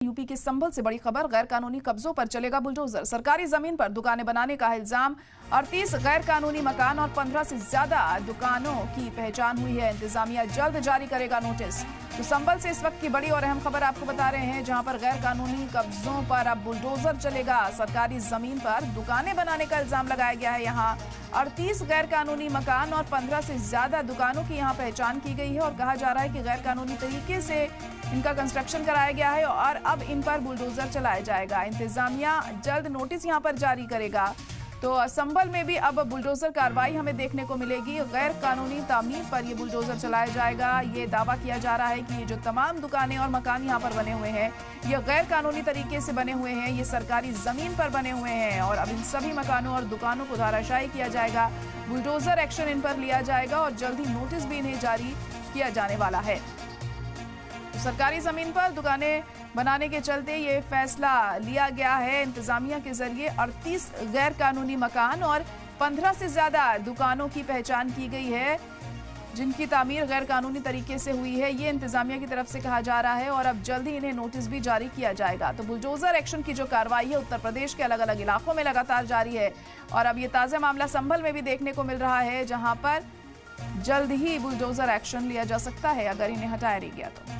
UP के संभल से बड़ी खबर, गैर कानूनी कब्जों पर चलेगा बुलडोजर। सरकारी जमीन पर दुकानें बनाने का इल्जाम। 38 गैर कानूनी मकान और 15 से ज्यादा दुकानों की पहचान हुई है। इंतजामिया जल्द जारी करेगा नोटिस। तो संभल से इस वक्त की बड़ी और अहम खबर आपको बता रहे हैं, जहां पर गैर कानूनी कब्जों पर अब बुलडोजर चलेगा। सरकारी जमीन पर दुकानें बनाने का इल्जाम लगाया गया है। यहाँ 38 गैर कानूनी मकान और 15 से ज्यादा दुकानों की यहाँ पहचान की गई है और कहा जा रहा है कि गैर कानूनी तरीके से इनका कंस्ट्रक्शन कराया गया है और अब इन पर बुलडोजर चलाया जाएगा। इंतजामिया जल्द नोटिस यहाँ पर जारी करेगा। तो संभल में भी अब बुलडोजर कार्रवाई हमें देखने को मिलेगी। गैर कानूनी तामीर पर ये बुलडोजर चलाया जाएगा। ये दावा किया जा रहा है कि ये जो तमाम दुकानें और मकान यहाँ पर बने हुए हैं, ये गैर कानूनी तरीके से बने हुए हैं। ये सरकारी जमीन पर बने हुए हैं और अब इन सभी मकानों और दुकानों को धराशायी किया जाएगा। बुलडोजर एक्शन इन पर लिया जाएगा और जल्द ही नोटिस भी इन्हें जारी किया जाने वाला है। सरकारी जमीन पर दुकानें बनाने के चलते ये फैसला लिया गया है। इंतजामिया के जरिए 38 गैर कानूनी मकान और 15 से ज्यादा दुकानों की पहचान की गई है, जिनकी तामीर गैर कानूनी तरीके से हुई है। ये इंतजामिया की तरफ से कहा जा रहा है और अब जल्द ही इन्हें नोटिस भी जारी किया जाएगा। तो बुलडोजर एक्शन की जो कार्रवाई है उत्तर प्रदेश के अलग अलग इलाकों में लगातार जारी है और अब ये ताजा मामला संभल में भी देखने को मिल रहा है, जहां पर जल्द ही बुलडोजर एक्शन लिया जा सकता है अगर इन्हें हटाया नहीं गया तो।